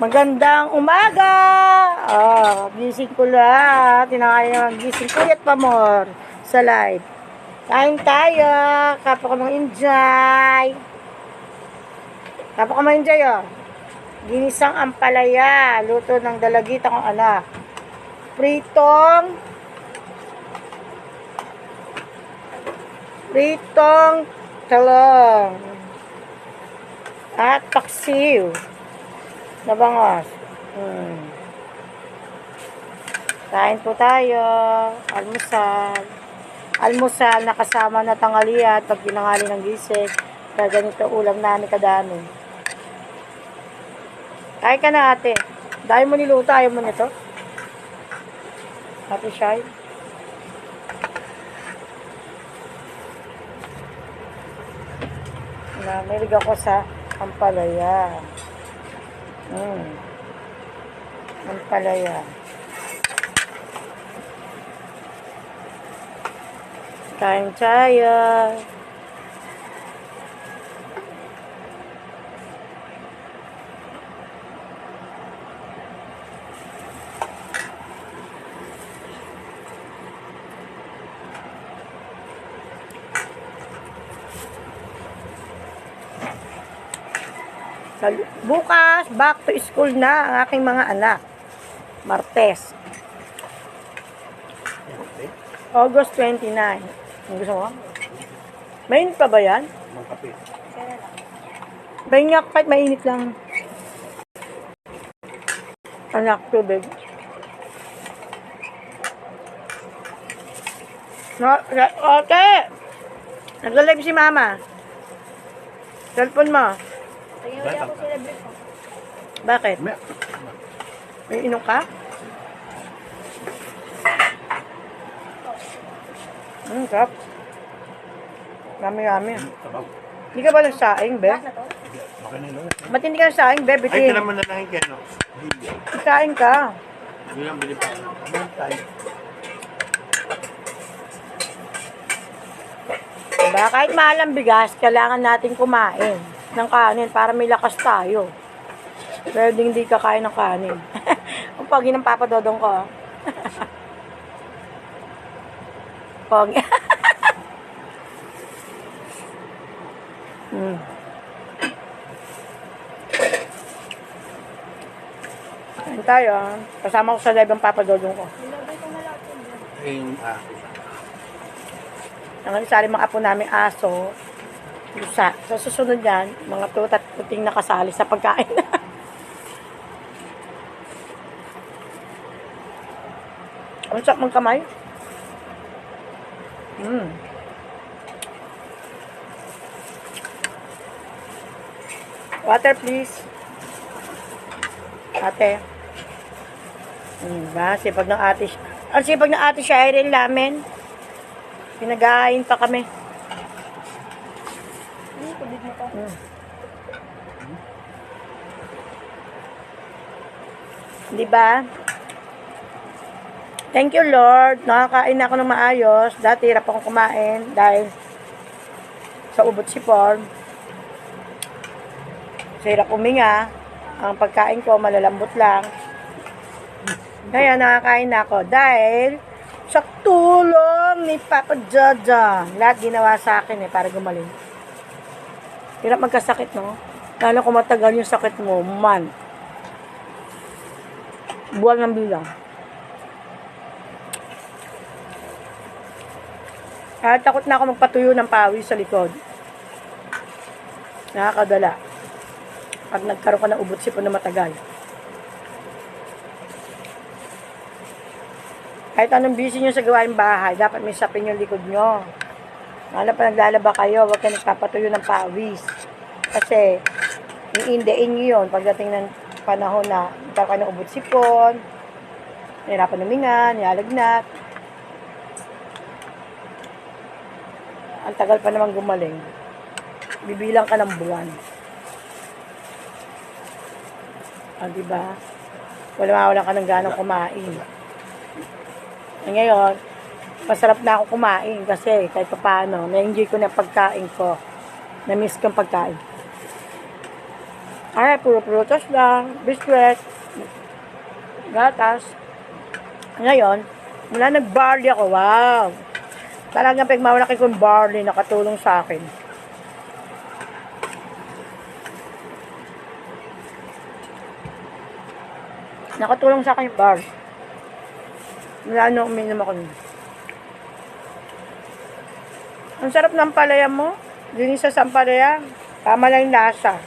Magandang umaga! Gising ko lang. Tinangali naman gising ko at pamor sa live. Kain tayo. Kapag ka mag-enjoy. Kapag ka mag-enjoy, ginisang ampalaya. Luto ng dalagita kong anak. Pritong talong. At paksiw. Nabangos. Kain po tayo. Almusal na kasama na tanghalian pag ginangali ng gising. Kaya ganito ulam namin kadami. Kain ka na ate. Dahil mo niluto, ayaw mo nito. Ate Shai. Namilig ako sa ampalaya. Ampalaya. Kain tayo. Bukas, back to school na ang aking mga anak. Martes. August 29. Ang gusto mo? Mainit pa ba yan? Pahinga kahit mainit lang. Anak, tubig. Okay. Nag-live si mama. Cellphone mo. Tingnan ako celebrate ko. Bakit? May inom ka? Sarap. Yummy. Hindi ka ba nagsaing, be? Ba't hindi ka nagsaing, be? Ay, ka naman na lang kaya, no? Nagsaing ka. Hindi lang bili pa. Diba? Kahit mahal ang bigas, kailangan natin kumain ng kanin para may lakas tayo. Pero hindi ka kain ng kanin. Ang pogi ng Papa Dodong ko. Pogi. Kain tayo. Kasama ko sa live ang Papa Dodong ko. Nilagay ko na lang ito dyan. Ang isali mga apo namin aso. Sa susunod yan, mga tutat puting nakasali sa pagkain. Ang sarap ng kamay. Water please. Ate. Diba? Sipag ng ate. Ang sipag ng ate siya ay rin lamin. Pinag-aayin pa kami. Tubig mo pa. Diba? Thank you, Lord. Nakakain ako ng maayos. Dati hirap akong kumain dahil sa ubot sipon. So, hirap uminga. Ang pagkain ko malalambot lang. Kaya nakakain na ako dahil sa tulong ni Papa Jaja. Lahat ginawa sa akin para gumaling. Hirap magkasakit, no? Lalo kung matagal yung sakit mo, man. Buwan ng bilang. Takot na ako magpatuyo ng pawis sa likod. Nakakadala. Pag nagkaroon ka ng ubot sipon na matagal. Kahit anong busy nyo sa gawain bahay, dapat may sapin yung likod nyo. Lalo pa naglalaba kayo, huwag kayo nagpapatuyo ng pawis. Kasi, iindain nyo yun pagdating ng panahon na nagkaroon ka ng ubot sipon, nahirapan huminga, nilalagnat. Ang tagal pa naman gumaling. Bibilang ka ng buwan. Diba? Wala ka ng ganang kumain. Ngayon, masarap na ako kumain kasi kahit paano, na-enjoy ko na pagkain ko. Na-miss ko ang pagkain. Ay, puro prutas lang. Biskwit. Gatas. Ngayon, mula nag-barley ako, wow. Talagang pagmamalaki kong barley nakatulong sa akin. Nakatulong sa akin yung barley. Mula nung uminom ako nun. Ang sarap ng palaya mo. Dinis sa sampalaya. Tama lang yung lasa.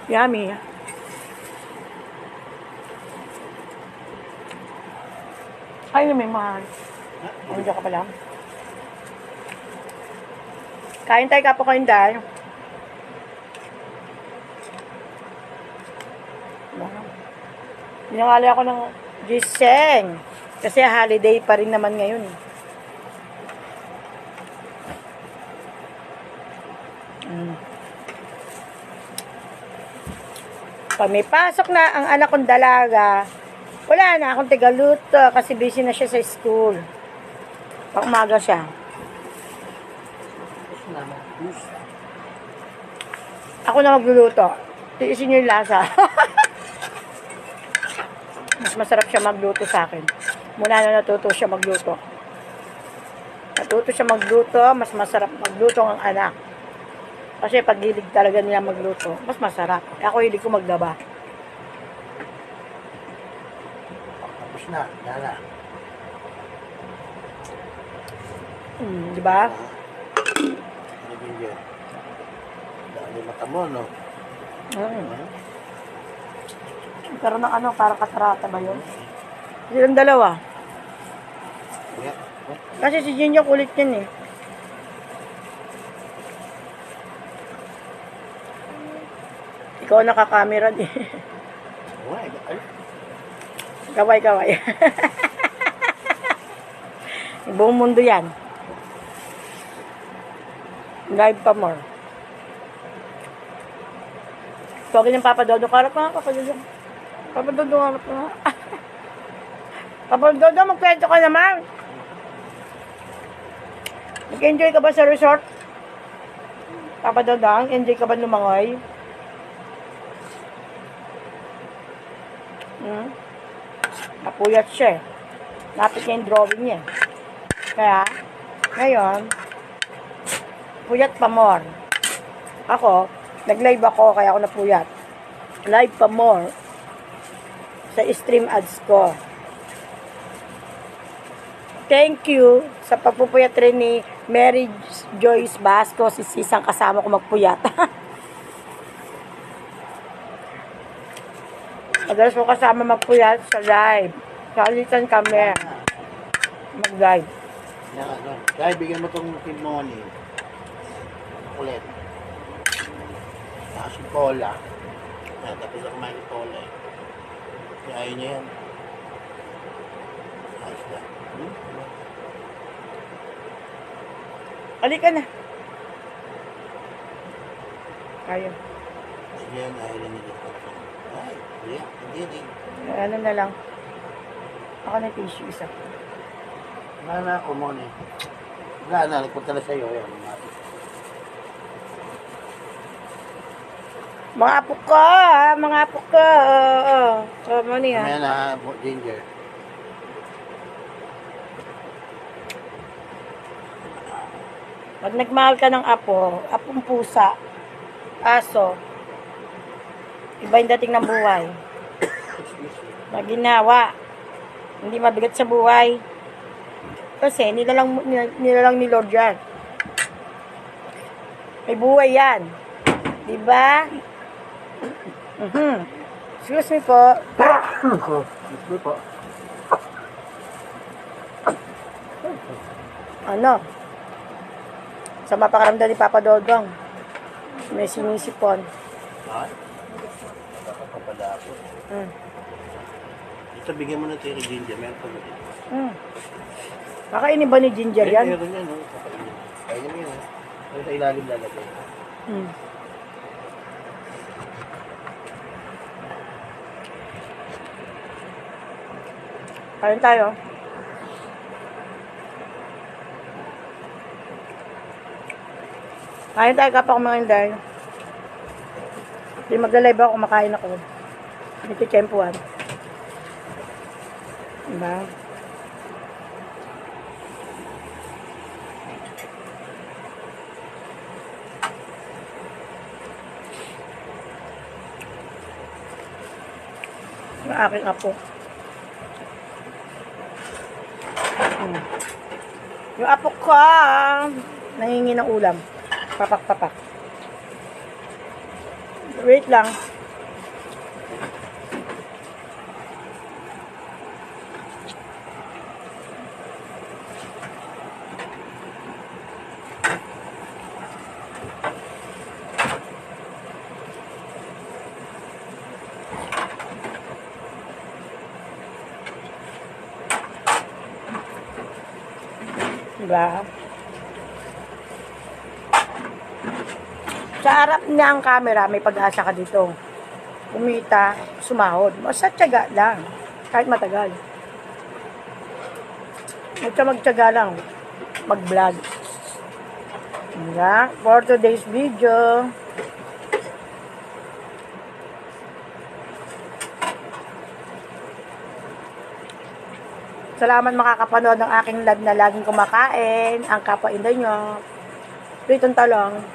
Yummy. Ay, may mahal. Nandiyan ka pala. Kain tayo kapo kayong dahil. Pinangali ako ng gising. Kasi holiday pa rin naman ngayon. Pag may pasok na ang anak kong dalaga, wala na akong tigaluto kasi busy na siya sa school. Pag umaga siya. Ako na magluluto. Tiisin niyo yung lasa. Mas masarap siya magluto sa akin. Mula na natuto siya magluto. Natuto siya magluto, mas masarap magluto ang anak. Kasi pag hilig talaga nila magluto, mas masarap. Ako hilig ko magdaba. Tapos na, yan na. Di ba? Ano din yan? Dami mata mo, no? Pero ng ano, parang katarata ba yun? Silang dalawa. Yeah. Kasi si Jinjo kulit yan eh. Ikaw nakakamera din. Ay, Kaway-kaway. Buong mundo yan. Live pa more. Tawagin yung Papa Dodo. Karap nga, Papa Dodo. Papa Dodo, harap nga. Papa Dodo, magkwento ka naman. Nag-enjoy ka ba sa resort? Papa Dodo, enjoy ka ba lumangoy? Napuyat siya eh. Napit niya yung drawing niya. Kaya, ngayon, puyat pa more. Ako, nag-live ako, kaya ako napuyat. Live pa more sa stream ads ko. Thank you sa pagpupuyat rin ni Mary Joyce Basco, si Sisang kasama ko magpuyat. Madalas ko kasama magpuyat sa live. Salitan kami. Mag-live. yan, ano. Dahil bigyan mo itong timoni. Ulit. Tapos yung cola. Yan, tapos na kumain yung cola eh. Ayaw niya yan. Ayos na. Halika na. Ayaw. Sige yan, ayaw na nila. Ay, hindi. Ano na lang. Ako na tissue isa. Wala na ako muna eh. Wala na, nagpunta na sa'yo. Yan, Mga apo ko, mga apo ko. Oo. Mo niya. mamaya na, ginger. Pag nagmahal ka ng apo, apong pusa, aso, iba yung dating ng buhay. Na ginawa. Hindi mabigat sa buhay. Kasi nilalang ni Lord yan. May buhay yan. Diba? Excuse me po. Excuse me po. Ano? Sa mapakaramdam ni Papa Dodong. May sinisipon. Ay, nakakapala ako. Ito, bigyan mo na tayo ng ginger. Meron pa ba dito? Kakainin ba ni Ginger yan? Meron yan, no? Kakainin. Kainin mo yan, ha? Ano sa ilalim lalagay? Kain tayo. Kain tayo kapag mga inday. Hindi magla-live ako, kumakain ako. Dito tiyempuan. Diba? Yung aking apo. Yung apo ko, nangingi ng ulam. Papak-papak. Wait lang. Diba? Sa harap niya ang camera, may pag-asa ka dito. Kumita, sumahod. Basta tiyaga lang. Kahit matagal. Basta magtiyaga lang. Mag-vlog. Diba? For today's video. Salamat makakapanood ng aking live na laging kumakain. Ang kapwa inday nyo. Pritong talong.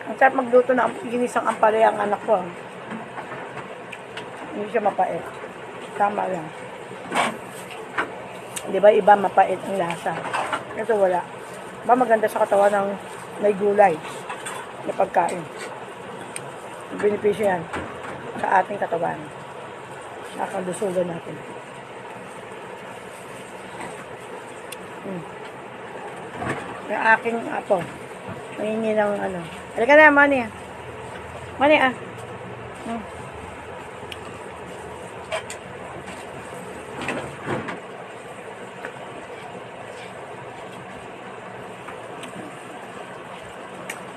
Ang sarap magluto na ginisang ampalaya ang anak ko. Hindi siya mapait. Tama lang. Di ba iba mapait ang lasa? Ito wala. Ba maganda sa katawan ng may gulay na pagkain. Benepisyo yan sa ating katawan. Sa kalusugan natin. Yung aking apo. Nangingi ng ano. Halika na, Manny. Manny,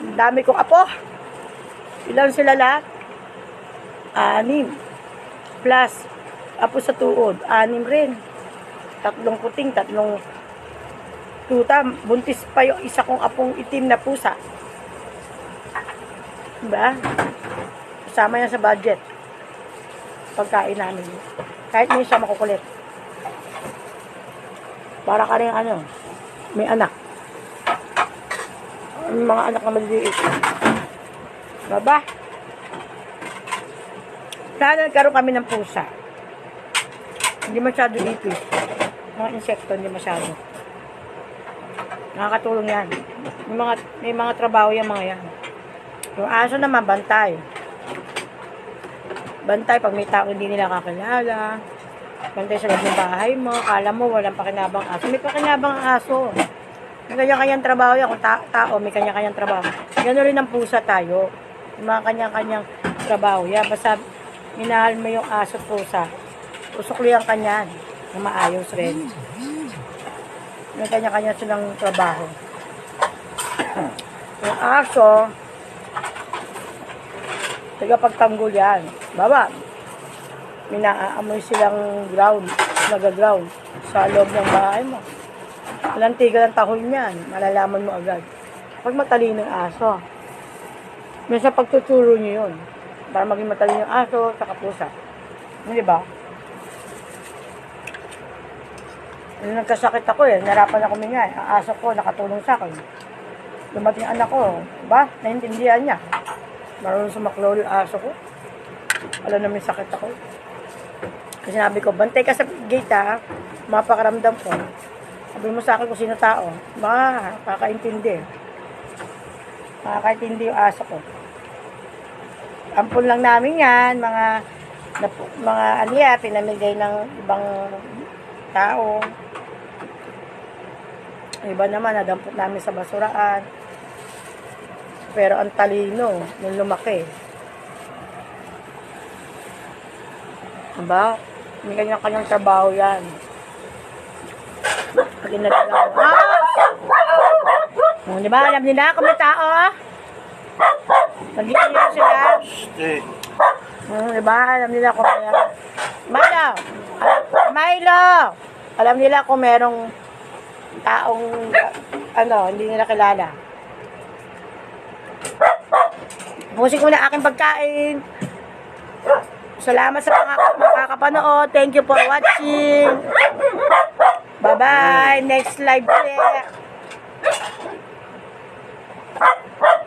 Ang dami kong apo. Ilan sila lahat? 6. Plus, apo sa tuod. 6 rin. 3 puting, 3 tuta. Buntis pa yung isa kong apong itim na pusa. Diba? Kasama yan sa budget. Pagkain namin. Kahit may siya makukulit. Para ka rin ano, may anak. May mga anak na maliliit. Diba? Sana nagkaroon kami ng pusa. Hindi masyado ipis. Mga insekto, hindi masyado. Nakakatulong yan. May mga trabaho yan mga yan. Yung aso naman, bantay. Bantay pag may tao hindi nila kakilala. Bantay sa loob ng bahay mo. Kala mo walang pakinabang aso. May pakinabang aso. May kanya-kanyang trabaho yan. Kung tao, may kanya-kanyang trabaho. Gano'n rin ang pusa tayo. May mga kanya-kanyang trabaho yan. Basta minahal mo yung aso at pusa. Usuklihan ka niyan. Na maayos rin. May kanya-kanya silang trabaho. Yung aso, tagapagtanggol yan. Baba, minaamoy silang ground, nag-ground sa loob ng bahay mo. Walang tigil ang tahol niyan, malalaman mo agad. Pag matalino yung aso, minsan pagtuturo nyo yun, para maging matalino yung aso sa pusa. Hindi ba? Nung nagkasakit ako narapan ako minga ang aso ko nakatulong sa akin. Dumating anak ko, ba? Naintindihan niya. Marunong sumaklaw yung aso ko. Alam namin sakit ako. Kasi sabi ko, bantay ka sa gate mapakaramdam ko. Sabi mo sa akin kung sino tao. Ba, kakaintindi. Makakaintindi yung aso ko. Ampun lang namin yan, mga pinamigay ng ibang tao. Iba naman, nadampot namin sa basuraan. Pero ang talino, nung lumaki. Diba? May kanyang trabaho yan. Pag inalagaan mo. Diba? Alam nila kung may tao. Nagiging nila sila. Diba? Alam nila kung may Milo! Milo! Alam nila kung merong taong, hindi nila kilala. Pusin ko na aking pagkain. Salamat sa makakapanood. Thank you for watching. Bye-bye. Next live ulit.